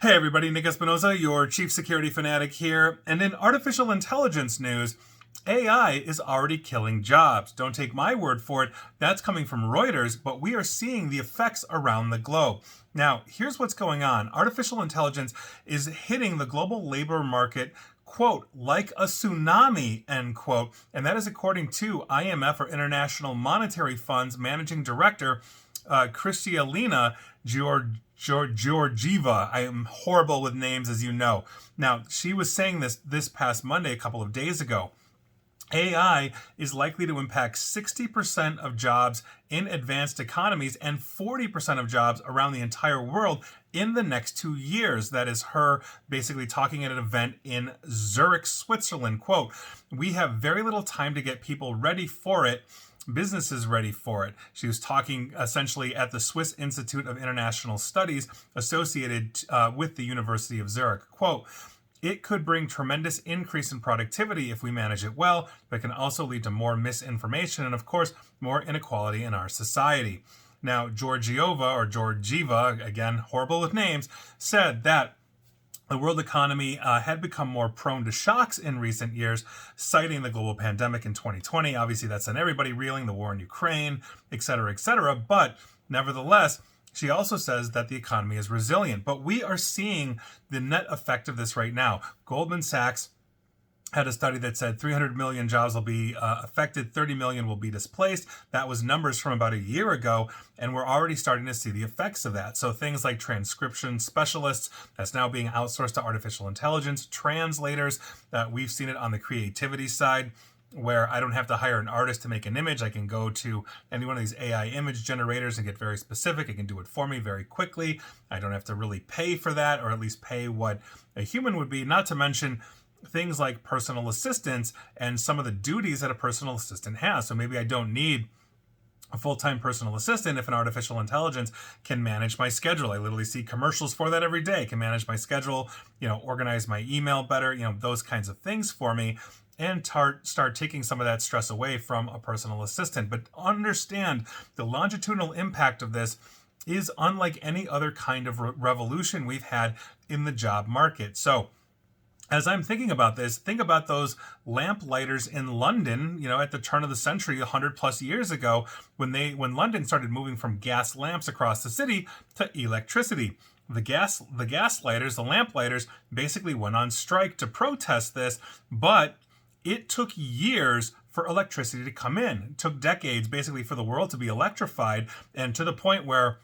Hey everybody, Nick Espinosa, your chief security fanatic here. And in artificial intelligence news, AI is already killing jobs. Don't take my word for it. That's coming from Reuters, but we are seeing the effects around the globe. Now, here's what's going on. Artificial intelligence is hitting the global labor market, quote, like a tsunami, end quote. And that is according to IMF, or International Monetary Fund's managing director, Kristalina Georgieva. I am horrible with names, as you know. Now, she was saying this past Monday, a couple of days ago. AI is likely to impact 60% of jobs in advanced economies and 40% of jobs around the entire world in the next 2 years. That is her basically talking at an event in Zurich, Switzerland. Quote, "We have very little time to get people ready for it, businesses ready for it." She was talking essentially at the Swiss Institute of International Studies associated with the University of Zurich. Quote, "It could bring tremendous increase in productivity if we manage it well, but can also lead to more misinformation and, of course, more inequality in our society." Now, Georgieva, again, horrible with names, said that the world economy had become more prone to shocks in recent years, citing the global pandemic in 2020. Obviously, that sent everybody reeling, the war in Ukraine, et cetera, et cetera. But nevertheless, she also says that the economy is resilient. But we are seeing the net effect of this right now. Goldman Sachs had a study that said 300 million jobs will be affected, 30 million will be displaced. That was numbers from about a year ago, and we're already starting to see the effects of that. So things like transcription specialists, that's now being outsourced to artificial intelligence, translators, we've seen it on the creativity side, where I don't have to hire an artist to make an image. I can go to any one of these AI image generators and get very specific. It can do it for me very quickly. I don't have to really pay for that, or at least pay what a human would be, not to mention things like personal assistants and some of the duties that a personal assistant has. So maybe I don't need a full-time personal assistant if an artificial intelligence can manage my schedule. I literally see commercials for that every day. It can manage my schedule, organize my email better, those kinds of things for me, and start taking some of that stress away from a personal assistant. But understand the longitudinal impact of this is unlike any other kind of revolution we've had in the job market. So as I'm thinking about this, think about those lamp lighters in London, at the turn of the century, 100 plus years ago, when London started moving from gas lamps across the city to electricity. The gas lighters, the lamp lighters, basically went on strike to protest this, but it took years for electricity to come in. It took decades, basically, for the world to be electrified, and to the point where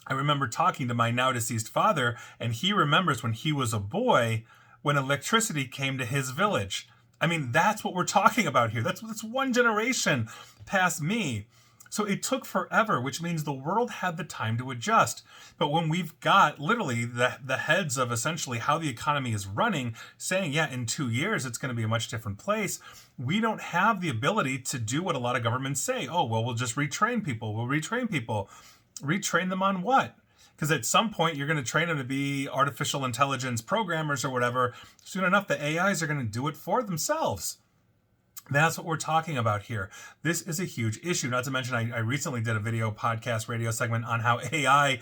I remember talking to my now deceased father, and he remembers when he was a boy, when electricity came to his village. I mean, that's what we're talking about here. That's one generation past me. So it took forever, which means the world had the time to adjust. But when we've got literally the heads of essentially how the economy is running saying, yeah, in 2 years, it's going to be a much different place, we don't have the ability to do what a lot of governments say. Oh, well, we'll just retrain people. We'll retrain people. Retrain them on what? Because at some point, you're going to train them to be artificial intelligence programmers or whatever. Soon enough, the AIs are going to do it for themselves. That's what we're talking about here. This is a huge issue. Not to mention, I recently did a podcast, radio segment on how AI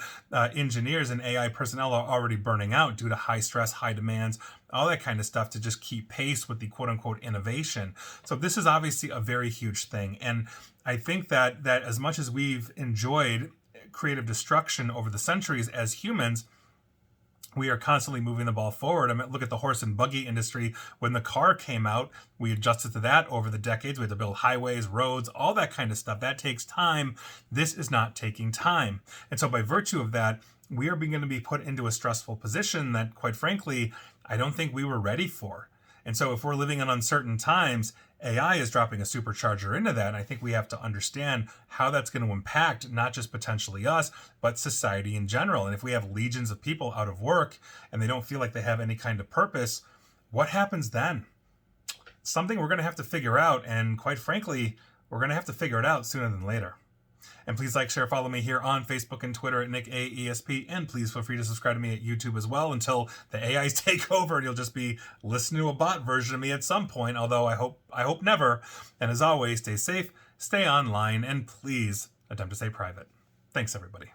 engineers and AI personnel are already burning out due to high stress, high demands, all that kind of stuff to just keep pace with the quote unquote innovation. So this is obviously a very huge thing. And I think that as much as we've enjoyed creative destruction over the centuries as humans, we are constantly moving the ball forward. I mean, look at the horse and buggy industry. When the car came out, we adjusted to that over the decades. We had to build highways, roads, all that kind of stuff. That takes time. This is not taking time. And so by virtue of that, we are going to be put into a stressful position that, quite frankly, I don't think we were ready for. And so if we're living in uncertain times, AI is dropping a supercharger into that. And I think we have to understand how that's going to impact not just potentially us, but society in general. And if we have legions of people out of work and they don't feel like they have any kind of purpose, what happens then? Something we're going to have to figure out. And quite frankly, we're going to have to figure it out sooner than later. And please like, share, follow me here on Facebook and Twitter at NickAESP. And please feel free to subscribe to me at YouTube as well until the AIs take over and you'll just be listening to a bot version of me at some point, although I hope never. And as always, stay safe, stay online, and please attempt to stay private. Thanks, everybody.